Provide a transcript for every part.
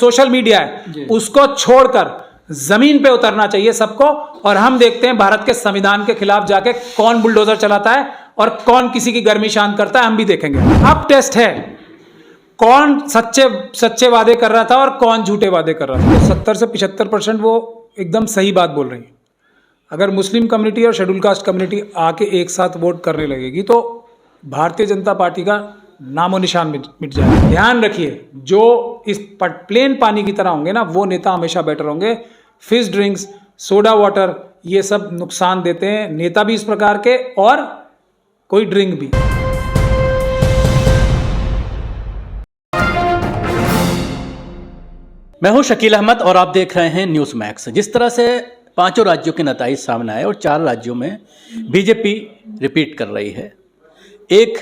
Social media है उसको छोड़कर जमीन पे उतरना चाहिए सबको। और हम देखते हैं भारत के संविधान के खिलाफ जाके कौन बुलडोजर चलाता है और कौन किसी की गर्मी शांत करता है, हम भी देखेंगे। अब टेस्ट है कौन सच्चे वादे कर रहा था और कौन झूठे वादे कर रहा था। तो 70 से 75% वो एकदम सही बात बोल रही है। अगर मुस्लिम कम्युनिटी और शेड्यूल कास्ट कम्युनिटी आके एक साथ वोट करने लगेगी तो भारतीय जनता पार्टी का नामो निशान मिट जाएगा। ध्यान रखिए, जो इस प्लेन पानी की तरह होंगे ना वो नेता हमेशा बेटर होंगे। फिश ड्रिंक्स, सोडा वाटर, ये सब नुकसान देते हैं। नेता भी इस प्रकार के और कोई ड्रिंक भी। मैं हूं शकील अहमद और आप देख रहे हैं न्यूज़ मैक्स। जिस तरह से 5 राज्यों के नतीजे सामने आए और 4 राज्यों में बीजेपी रिपीट कर रही है। एक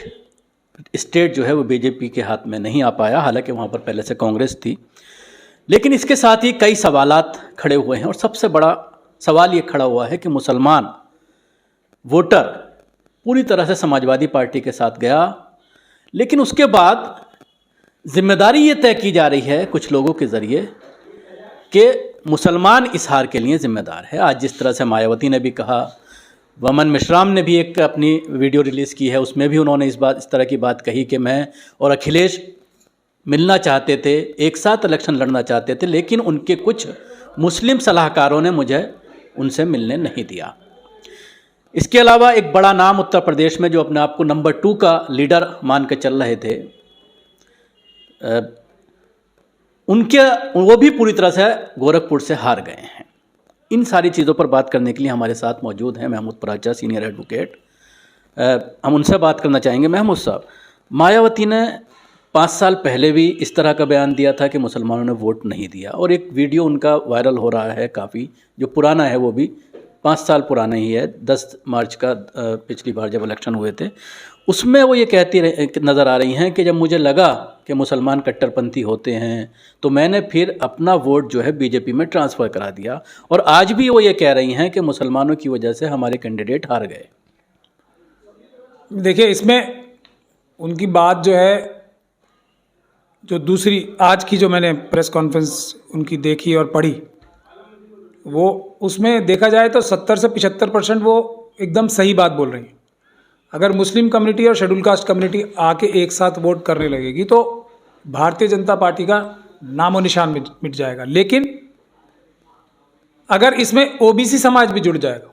स्टेट जो है वो बीजेपी के हाथ में नहीं आ पाया, हालांकि वहाँ पर पहले से कांग्रेस थी। लेकिन इसके साथ ही कई सवालात खड़े हुए हैं और सबसे बड़ा सवाल ये खड़ा हुआ है कि मुसलमान वोटर पूरी तरह से समाजवादी पार्टी के साथ गया, लेकिन उसके बाद जिम्मेदारी ये तय की जा रही है कुछ लोगों के ज़रिए कि मुसलमान इस हार के लिए ज़िम्मेदार है। आज जिस तरह से मायावती ने भी कहा, वमन मिश्राम ने भी एक अपनी वीडियो रिलीज़ की है, उसमें भी उन्होंने इस तरह की बात कही कि मैं और अखिलेश मिलना चाहते थे, एक साथ इलेक्शन लड़ना चाहते थे, लेकिन उनके कुछ मुस्लिम सलाहकारों ने मुझे उनसे मिलने नहीं दिया। इसके अलावा एक बड़ा नाम उत्तर प्रदेश में जो अपने आप को नंबर 2 का लीडर मान के चल रहे थे, वो भी पूरी तरह से गोरखपुर से हार गए हैं। इन सारी चीज़ों पर बात करने के लिए हमारे साथ मौजूद हैं महमूद पराचा, सीनियर एडवोकेट। हम उनसे बात करना चाहेंगे। महमूद साहब, मायावती ने 5 साल पहले भी इस तरह का बयान दिया था कि मुसलमानों ने वोट नहीं दिया, और एक वीडियो उनका वायरल हो रहा है काफ़ी, जो पुराना है, वो भी 5 साल पुराना ही है, 10 मार्च का, पिछली बार जब इलेक्शन हुए थे। उसमें वो ये कहती नज़र आ रही हैं कि जब मुझे लगा कि मुसलमान कट्टरपंथी होते हैं तो मैंने फिर अपना वोट जो है बीजेपी में ट्रांसफ़र करा दिया, और आज भी वो ये कह रही हैं कि मुसलमानों की वजह से हमारे कैंडिडेट हार गए। देखिए, इसमें उनकी बात जो है, जो दूसरी आज की जो मैंने प्रेस कॉन्फ्रेंस उनकी देखी और पढ़ी, वो उसमें देखा जाए तो 70 से 75% वो एकदम सही बात बोल रही हैं। अगर मुस्लिम कम्युनिटी और शेड्यूल कास्ट कम्युनिटी आके एक साथ वोट करने लगेगी तो भारतीय जनता पार्टी का नामो निशान मिट जाएगा। लेकिन अगर इसमें ओबीसी समाज भी जुड़ जाएगा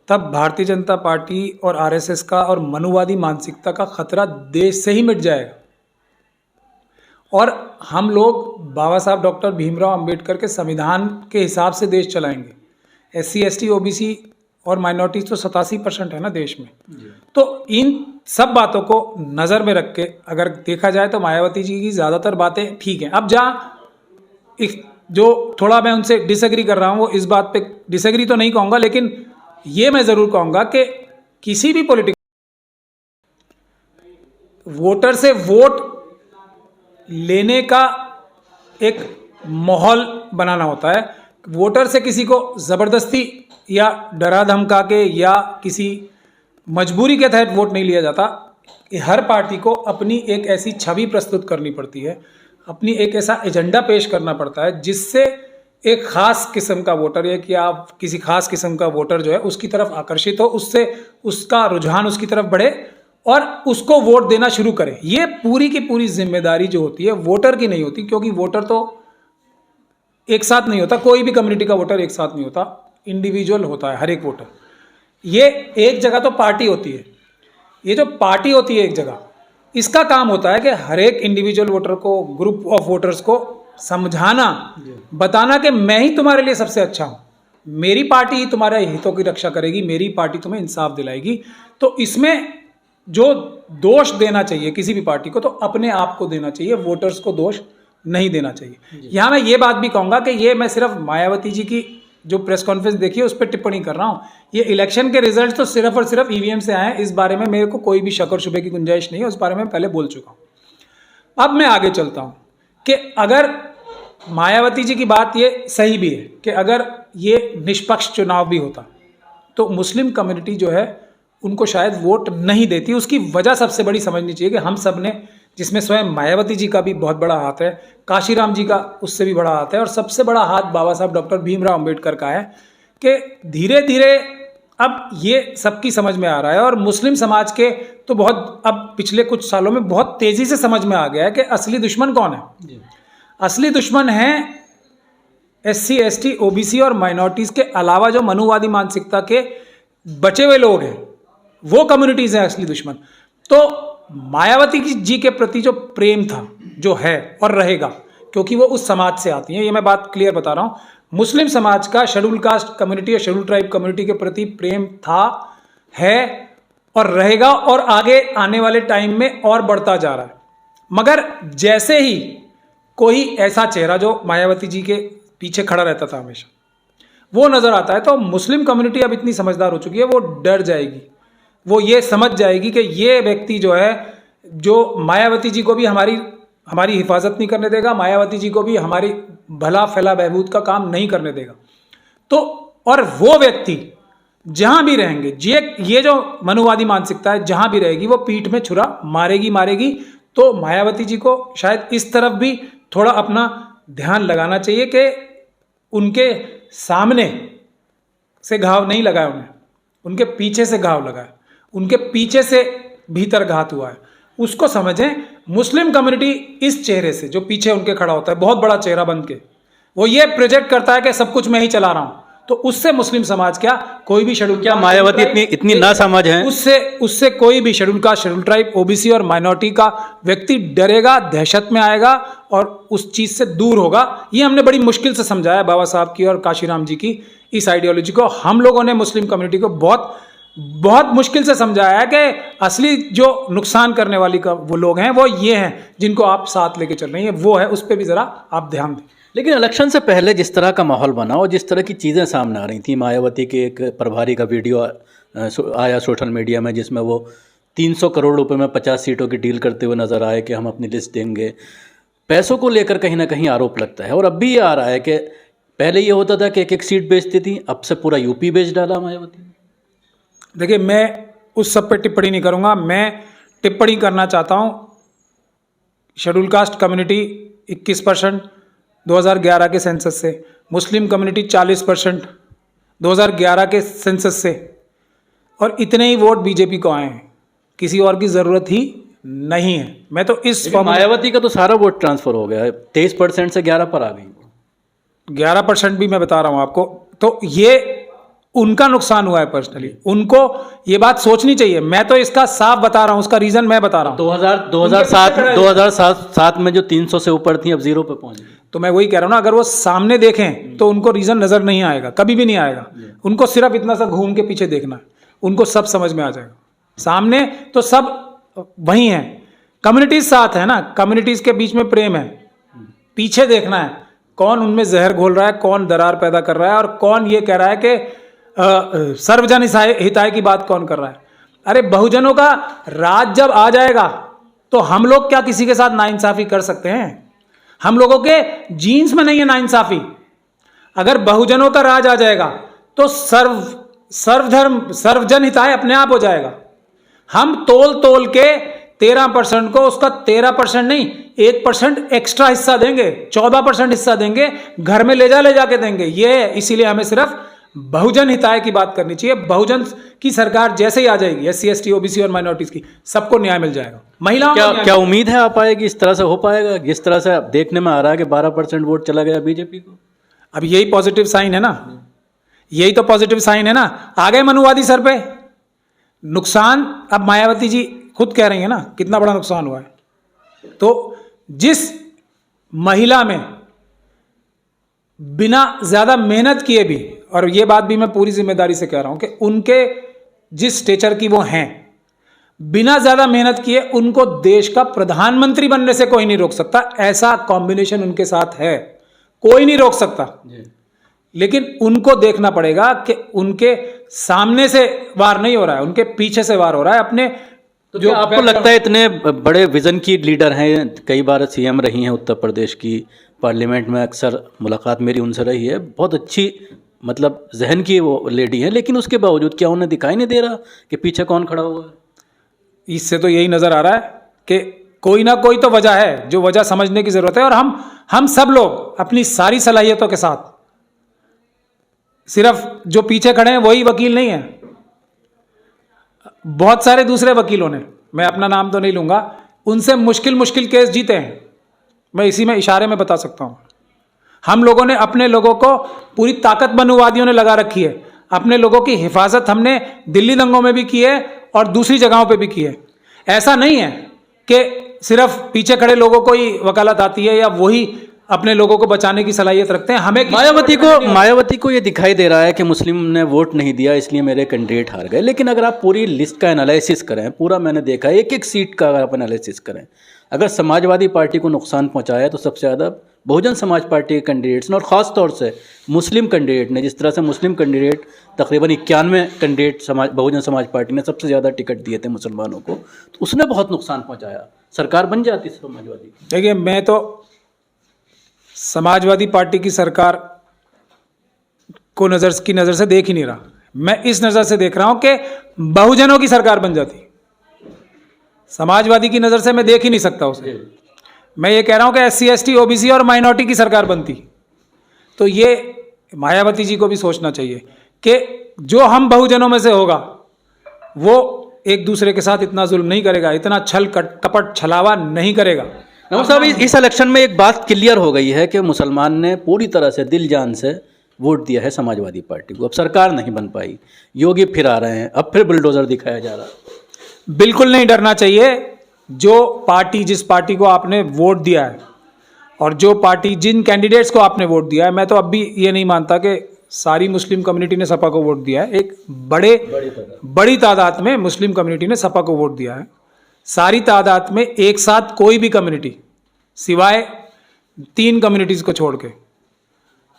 तब भारतीय जनता पार्टी और आरएसएस का और मनुवादी मानसिकता का खतरा देश से ही मिट जाएगा। और हम लोग बाबा साहब डॉक्टर भीमराव अंबेडकर के संविधान के हिसाब से देश चलाएंगे। SC ST OBC और माइनॉरिटीज तो 87% है ना देश में। तो इन सब बातों को नज़र में रख के अगर देखा जाए तो मायावती जी की ज़्यादातर बातें ठीक हैं। अब जहाँ जो थोड़ा मैं उनसे डिसएग्री कर रहा हूँ, वो इस बात पे डिसएग्री तो नहीं कहूँगा, लेकिन ये मैं ज़रूर कहूँगा कि किसी भी पॉलिटिकल वोटर से वोट लेने का एक माहौल बनाना होता है। वोटर से किसी को ज़बरदस्ती या डरा धमका के या किसी मजबूरी के तहत वोट नहीं लिया जाता। हर पार्टी को अपनी एक ऐसी छवि प्रस्तुत करनी पड़ती है, अपनी एक ऐसा एजेंडा पेश करना पड़ता है जिससे एक ख़ास किस्म का वोटर या कि आप किसी खास किस्म का वोटर जो है उसकी तरफ आकर्षित हो, उससे उसका रुझान उसकी तरफ बढ़े और उसको वोट देना शुरू करे। ये पूरी की पूरी जिम्मेदारी जो होती है वोटर की नहीं होती, क्योंकि वोटर तो एक साथ नहीं होता, कोई भी कम्युनिटी का वोटर एक साथ नहीं होता, इंडिविजुअल होता है हर एक वोटर। ये एक जगह तो पार्टी होती है, ये जो पार्टी होती है एक जगह, इसका काम होता है कि हर एक इंडिविजुअल वोटर को, ग्रुप ऑफ वोटर्स को समझाना, बताना कि मैं ही तुम्हारे लिए सबसे अच्छा हूँ, मेरी पार्टी ही तुम्हारे हितों की रक्षा करेगी, मेरी पार्टी तुम्हें इंसाफ दिलाएगी। तो इसमें जो दोष देना चाहिए किसी भी पार्टी को तो अपने आप को देना चाहिए, वोटर्स को दोष नहीं देना चाहिए। यहाँ मैं ये बात भी कहूँगा कि ये मैं सिर्फ मायावती जी की जो प्रेस कॉन्फ्रेंस देखी है उस पर टिप्पणी कर रहा हूँ। ये इलेक्शन के रिजल्ट तो सिर्फ और सिर्फ EVM से आए हैं, इस बारे में मेरे को कोई भी शक और शुबे की गुंजाइश नहीं है, उस बारे में पहले बोल चुका हूँ। अब मैं आगे चलता हूँ कि अगर मायावती जी की बात ये सही भी है कि अगर ये निष्पक्ष चुनाव भी होता तो मुस्लिम कम्युनिटी जो है उनको शायद वोट नहीं देती। उसकी वजह सबसे बड़ी समझनी चाहिए कि हम सब ने जिसमें स्वयं मायावती जी का भी बहुत बड़ा हाथ है, काशीराम जी का उससे भी बड़ा हाथ है, और सबसे बड़ा हाथ बाबा साहब डॉक्टर भीमराव अंबेडकर का है, कि धीरे धीरे अब ये सबकी समझ में आ रहा है। और मुस्लिम समाज के तो बहुत अब पिछले कुछ सालों में बहुत तेजी से समझ में आ गया है कि असली दुश्मन कौन है। असली दुश्मन है SC ST OBC और माइनॉरिटीज़ के अलावा जो मनुवादी मानसिकता के बचे हुए लोग हैं, वो कम्युनिटीज़ हैं असली दुश्मन। तो मायावती जी के प्रति जो प्रेम था, जो है और रहेगा, क्योंकि वो उस समाज से आती हैं, ये मैं बात क्लियर बता रहा हूँ, मुस्लिम समाज का शेड्यूल कास्ट कम्युनिटी या शेड्यूल ट्राइब कम्युनिटी के प्रति प्रेम था, है और रहेगा, और आगे आने वाले टाइम में और बढ़ता जा रहा है। मगर जैसे ही कोई ऐसा चेहरा जो मायावती जी के पीछे खड़ा रहता था हमेशा, वो नजर आता है, तो मुस्लिम कम्युनिटी अब इतनी समझदार हो चुकी है, वो डर जाएगी, वो ये समझ जाएगी कि ये व्यक्ति जो है, जो मायावती जी को भी हमारी हिफाजत नहीं करने देगा, मायावती जी को भी हमारी भला फैला बहबूद का काम नहीं करने देगा। तो और वो व्यक्ति जहां भी रहेंगे, ये जो मनुवादी मानसिकता है जहां भी रहेगी, वो पीठ में छुरा मारेगी। तो मायावती जी को शायद इस तरफ भी थोड़ा अपना ध्यान लगाना चाहिए कि उनके सामने से घाव नहीं लगाया उन्हें, उनके पीछे से घाव लगाया, उनके पीछे से भीतर घात हुआ है, उसको समझें। मुस्लिम कम्युनिटी इस चेहरे से जो पीछे उनके खड़ा होता है, बहुत बड़ा चेहरा बन के, वो ये प्रोजेक्ट करता है कि सब कुछ मैं ही चला रहा हूं, तो उससे मुस्लिम समाज क्या, कोई भी शेड्यूल, क्या मायावती इतनी ना समझ है, उससे कोई भी schedule caste, schedule tribe, OBC और माइनॉरिटी का व्यक्ति डरेगा, दहशत में आएगा और उस चीज से दूर होगा। ये हमने बड़ी मुश्किल से समझाया बाबा साहब की और काशीराम जी की इस आइडियोलॉजी को। हम लोगों ने मुस्लिम कम्युनिटी को बहुत मुश्किल से समझाया है कि असली जो नुकसान करने वाली का वो लोग हैं, वो ये हैं जिनको आप साथ लेके चल रही हैं, वो है, उस पर भी जरा आप ध्यान दें। लेकिन इलेक्शन से पहले जिस तरह का माहौल बना और जिस तरह की चीज़ें सामने आ रही थी, मायावती के एक प्रभारी का वीडियो आया सोशल मीडिया में, जिसमें वो 300 करोड़ रुपए में 50 सीटों की डील करते हुए नजर आए कि हम अपनी लिस्ट देंगे। पैसों को लेकर कहीं ना कहीं आरोप लगता है। और अब भी ये आ रहा है कि पहले ये होता था कि एक सीट बेचती थी, अब से पूरा यूपी बेच डाला मायावती। देखिए, मैं उस सब पे टिप्पणी नहीं करूंगा। मैं टिप्पणी करना चाहता हूं, शेड्यूल कास्ट कम्युनिटी 21% 2011 के सेंसस से, मुस्लिम कम्युनिटी 40% 2011 के सेंसस से, और इतने ही वोट बीजेपी को आए हैं, किसी और की ज़रूरत ही नहीं है। मैं तो इस मायावती का तो सारा वोट ट्रांसफर हो गया है, 23% से 11 पर आ गई। 11% भी मैं बता रहा हूं आपको, तो ये उनका नुकसान हुआ है पर्सनली, उनको ये बात सोचनी चाहिए। मैं तो इसका साफ बता रहा हूं, उसका रीजन मैं बता रहा हूं। 2007 में जो 300 से ऊपर थी, अब 0 पे पहुंच गई। तो मैं वही कह रहा हूं ना, अगर वो सामने देखें तो उनको रीजन नजर नहीं आएगा, कभी भी नहीं आएगा। उनको सिर्फ इतना सा घूम के पीछे देखना है, उनको सब समझ में आ जाएगा। सामने तो सब वही है, कम्युनिटीज साथ है ना, कम्युनिटीज के बीच में प्रेम है। पीछे देखना है कौन उनमें जहर घोल रहा है, कौन दरार पैदा कर रहा है, और कौन ये कह रहा है कि सर्वजन हिताय की बात कौन कर रहा है। अरे बहुजनों का राज जब आ जाएगा तो हम लोग क्या किसी के साथ नाइंसाफी कर सकते हैं? हम लोगों के जीन्स में नहीं है नाइंसाफी। अगर बहुजनों का राज आ जाएगा तो सर्वजन हिताय अपने आप हो जाएगा। हम तोल के 13% को उसका 13% नहीं 1% एक्स्ट्रा हिस्सा देंगे, 14% हिस्सा देंगे, घर में ले जाके देंगे। ये इसीलिए हमें सिर्फ बहुजन हिताय की बात करनी चाहिए। बहुजन की सरकार जैसे ही आ जाएगी, SC ST OBC और माइनॉरिटीज की, सबको न्याय मिल जाएगा। महिलाओं क्या उम्मीद है आ पाएगी, इस तरह से हो पाएगा? जिस तरह से देखने में आ रहा है कि 12% वोट चला गया बीजेपी को। अब यही पॉजिटिव साइन है ना, यही तो पॉजिटिव साइन है ना। आ गए मनुवादी सर पे नुकसान। अब मायावती जी खुद कह रही है ना कितना बड़ा नुकसान हुआ है। तो जिस महिला में बिना ज्यादा मेहनत किए भी, और ये बात भी मैं पूरी जिम्मेदारी से कह रहा हूं कि उनके जिस स्टेचर की वो हैं, बिना ज्यादा मेहनत किए उनको देश का प्रधानमंत्री बनने से कोई नहीं रोक सकता। ऐसा कॉम्बिनेशन उनके साथ है, कोई नहीं रोक सकता। लेकिन उनको देखना पड़ेगा कि उनके सामने से वार नहीं हो रहा है, उनके पीछे से वार हो रहा है। अपने तो जो आपको लगता है इतने बड़े विजन की लीडर हैं, कई बार CM रही हैं उत्तर प्रदेश की, पार्लियामेंट में अक्सर मुलाकात मेरी उनसे रही है, बहुत अच्छी मतलब जहन की वो लेडी है, लेकिन उसके बावजूद क्या उन्हें दिखाई नहीं दे रहा कि पीछे कौन खड़ा हुआ है? इससे तो यही नजर आ रहा है कि कोई ना कोई तो वजह है, जो वजह समझने की जरूरत है। और हम सब लोग अपनी सारी सलाहियतों के साथ, सिर्फ जो पीछे खड़े हैं वही वकील नहीं है, बहुत सारे दूसरे वकीलों ने, मैं अपना नाम तो नहीं लूंगा, उनसे मुश्किल मुश्किल केस जीते हैं। मैं इसी में इशारे में बता सकता हूं। हम लोगों ने अपने लोगों को, पूरी ताकत बनुवादियों ने लगा रखी है, अपने लोगों की हिफाजत हमने दिल्ली दंगों में भी की है और दूसरी जगहों पे भी की है। ऐसा नहीं है कि सिर्फ पीछे खड़े लोगों को ही वकालत आती है या वही अपने लोगों को बचाने की सलाहियत रखते हैं। हमें मायावती को ये दिखाई दे रहा है कि मुस्लिम ने वोट नहीं दिया इसलिए मेरे कैंडिडेट हार गए। लेकिन अगर आप पूरी लिस्ट का एनालिसिस करें, पूरा मैंने देखा एक एक सीट का अगर आप एनालिसिस करें, अगर समाजवादी पार्टी को नुकसान पहुंचाया है तो सबसे ज़्यादा बहुजन समाज पार्टी के कैंडिडेट्स ने, और ख़ास तौर से मुस्लिम कैंडिडेट ने। जिस तरह से मुस्लिम कैंडिडेट तकरीबन 91 कैंडिडेट बहुजन समाज पार्टी ने सबसे ज़्यादा टिकट दिए थे मुसलमानों को, तो उसने बहुत नुकसान पहुंचाया। सरकार बन जाती समाजवादी। देखिए, मैं तो समाजवादी पार्टी की सरकार को नज़र से देख ही नहीं रहा। मैं इस नज़र से देख रहा हूं कि बहुजनों की सरकार बन जाती। समाजवादी की नज़र से मैं देख ही नहीं सकता उसे। मैं ये कह रहा हूं कि SC ST OBC और माइनॉरिटी की सरकार बनती। तो ये मायावती जी को भी सोचना चाहिए कि जो हम बहुजनों में से होगा वो एक दूसरे के साथ इतना जुल्म नहीं करेगा, इतना छल कपट छलावा नहीं करेगा। नमस्कार साहब, इस इलेक्शन में एक बात क्लियर हो गई है कि मुसलमान ने पूरी तरह से दिल जान से वोट दिया है समाजवादी पार्टी को। अब सरकार नहीं बन पाई, योगी फिर आ रहे हैं, अब फिर बुलडोजर दिखाया जा रहा है। बिल्कुल नहीं डरना चाहिए। जो पार्टी, जिस पार्टी को आपने वोट दिया है और जो पार्टी, जिन कैंडिडेट्स को आपने वोट दिया है, मैं तो अब भी ये नहीं मानता कि सारी मुस्लिम कम्युनिटी ने सपा को वोट दिया है। एक बड़ी तादाद में मुस्लिम कम्युनिटी ने सपा को वोट दिया है। सारी तादाद में एक साथ कोई भी कम्युनिटी सिवाय 3 कम्युनिटीज़ को छोड़ के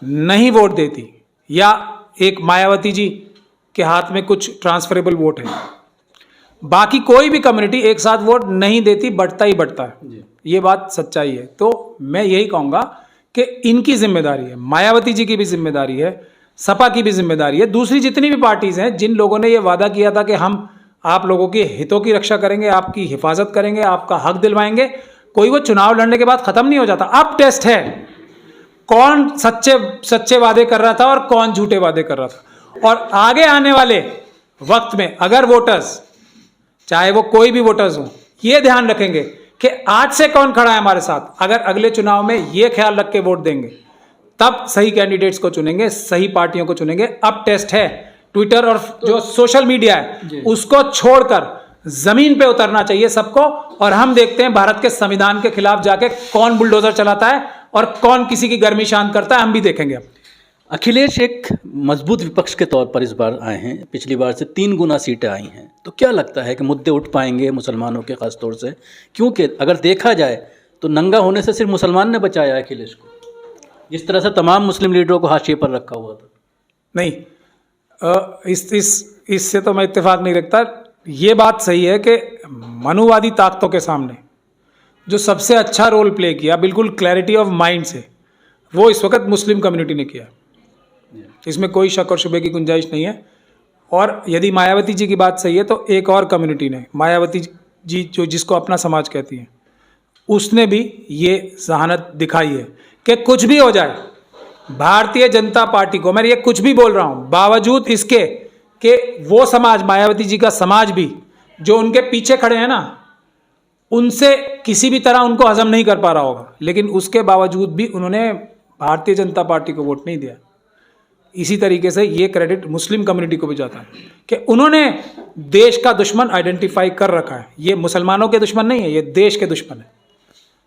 नहीं वोट देती, या एक मायावती जी के हाथ में कुछ ट्रांसफरेबल वोट है, बाकी कोई भी कम्युनिटी एक साथ वोट नहीं देती, बढ़ता ही बढ़ता है। ये बात सच्चाई है। तो मैं यही कहूँगा कि इनकी जिम्मेदारी है, मायावती जी की भी जिम्मेदारी है, सपा की भी जिम्मेदारी है, दूसरी जितनी भी पार्टीज़ हैं जिन लोगों ने ये वादा किया था कि हम आप लोगों के हितों की रक्षा करेंगे, आपकी हिफाजत करेंगे, आपका हक दिलवाएंगे, कोई वो चुनाव लड़ने के बाद खत्म नहीं हो जाता। अब टेस्ट है कौन सच्चे वादे कर रहा था और कौन झूठे वादे कर रहा था। और आगे आने वाले वक्त में अगर वोटर्स, चाहे वो कोई भी वोटर्स हो, ये ध्यान रखेंगे कि आज से कौन खड़ा है हमारे साथ, अगर अगले चुनाव में ये ख्याल रख के वोट देंगे, तब सही कैंडिडेट्स को चुनेंगे, सही पार्टियों को चुनेंगे। अब टेस्ट है, ट्विटर और जो सोशल मीडिया है उसको छोड़कर जमीन पे उतरना चाहिए सबको। और हम देखते हैं भारत के संविधान के खिलाफ जाके कौन बुलडोजर चलाता है और कौन किसी की गर्मी शांत करता है, हम भी देखेंगे। अब अखिलेश एक मजबूत विपक्ष के तौर पर इस बार आए हैं, पिछली बार से 3 गुना सीटें आई हैं, तो क्या लगता है कि मुद्दे उठ पाएंगे मुसलमानों के खास तौर से? क्योंकि अगर देखा जाए तो नंगा होने से सिर्फ मुसलमान ने बचाया है अखिलेश को, जिस तरह से तमाम मुस्लिम लीडरों को हाशिए पर रखा हुआ था। नहीं, इससे तो मैं इत्तेफाक नहीं रखता। ये बात सही है कि मनुवादी ताकतों के सामने जो सबसे अच्छा रोल प्ले किया, बिल्कुल क्लैरिटी ऑफ माइंड से, वो इस वक्त मुस्लिम कम्युनिटी ने किया। इसमें कोई शक और शुबे की गुंजाइश नहीं है। और यदि मायावती जी की बात सही है तो एक और कम्युनिटी ने, मायावती जी जो जिसको अपना समाज कहती हैं, उसने भी ये जहानत दिखाई है कि कुछ भी हो जाए, भारतीय जनता पार्टी को, मैं ये कुछ भी बोल रहा हूं, बावजूद इसके कि वो समाज, मायावती जी का समाज भी जो उनके पीछे खड़े हैं ना, उनसे किसी भी तरह उनको हजम नहीं कर पा रहा होगा, लेकिन उसके बावजूद भी उन्होंने भारतीय जनता पार्टी को वोट नहीं दिया। इसी तरीके से ये क्रेडिट मुस्लिम कम्युनिटी को भी जाता है कि उन्होंने देश का दुश्मन आइडेंटिफाई कर रखा है। ये मुसलमानों के दुश्मन नहीं है, ये देश के दुश्मन है।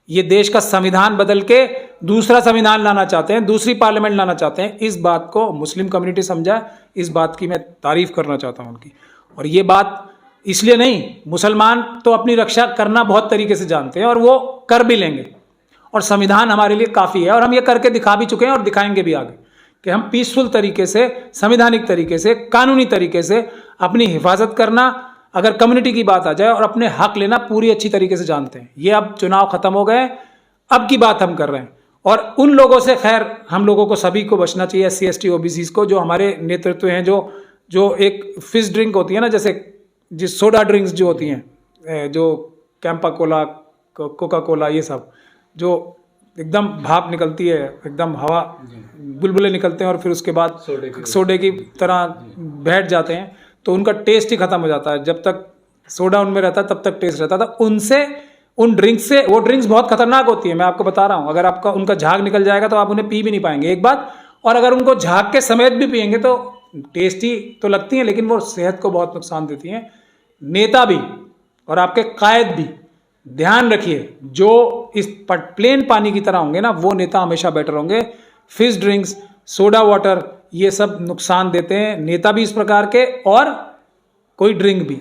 ये देश का संविधान बदल के दूसरा संविधान लाना चाहते हैं, दूसरी पार्लियामेंट लाना चाहते हैं। इस बात को मुस्लिम कम्युनिटी समझा, इस बात की मैं तारीफ करना चाहता हूं उनकी। और ये बात इसलिए नहीं, मुसलमान तो अपनी रक्षा करना बहुत तरीके से जानते हैं और वो कर भी लेंगे, और संविधान हमारे लिए काफ़ी है और हम ये करके दिखा भी चुके हैं और दिखाएंगे भी आगे कि हम पीसफुल तरीके से, संवैधानिक तरीके से, कानूनी तरीके से अपनी हिफाजत करना, अगर कम्युनिटी की बात आ जाए, और अपने हक लेना पूरी अच्छी तरीके से जानते हैं। ये अब चुनाव खत्म हो गए, अब की बात हम कर रहे हैं। और उन लोगों से खैर हम लोगों को सभी को बचना चाहिए, SC ST OBCs को, जो हमारे नेतृत्व हैं, जो एक फिश ड्रिंक होती है ना, जैसे जिस सोडा ड्रिंक्स जो होती हैं, जो कैंपा कोला, कोका कोला, ये सब जो एकदम भाप निकलती है, एकदम हवा, बुलबुले निकलते हैं और फिर उसके बाद सोडे की तरह बैठ जाते हैं, तो उनका टेस्ट ही खत्म हो जाता है। जब तक सोडा उनमें रहता है तब तक टेस्ट रहता था। उनसे, उन ड्रिंक्स से, वो ड्रिंक्स बहुत खतरनाक होती है, मैं आपको बता रहा हूँ। अगर आपका उनका झाग निकल जाएगा तो आप उन्हें पी भी नहीं पाएंगे, एक बात। और अगर उनको झाग के समेत भी पिएंगे तो टेस्टी तो लगती हैं, लेकिन वो सेहत को बहुत नुकसान देती हैं। नेता भी और आपके कायद भी ध्यान रखिए, जो इस प्लेन पानी की तरह होंगे ना, वो नेता हमेशा बेटर होंगे। फिश ड्रिंक्स, सोडा वाटर, ये सब नुकसान देते हैं, नेता भी इस प्रकार के और कोई ड्रिंक भी।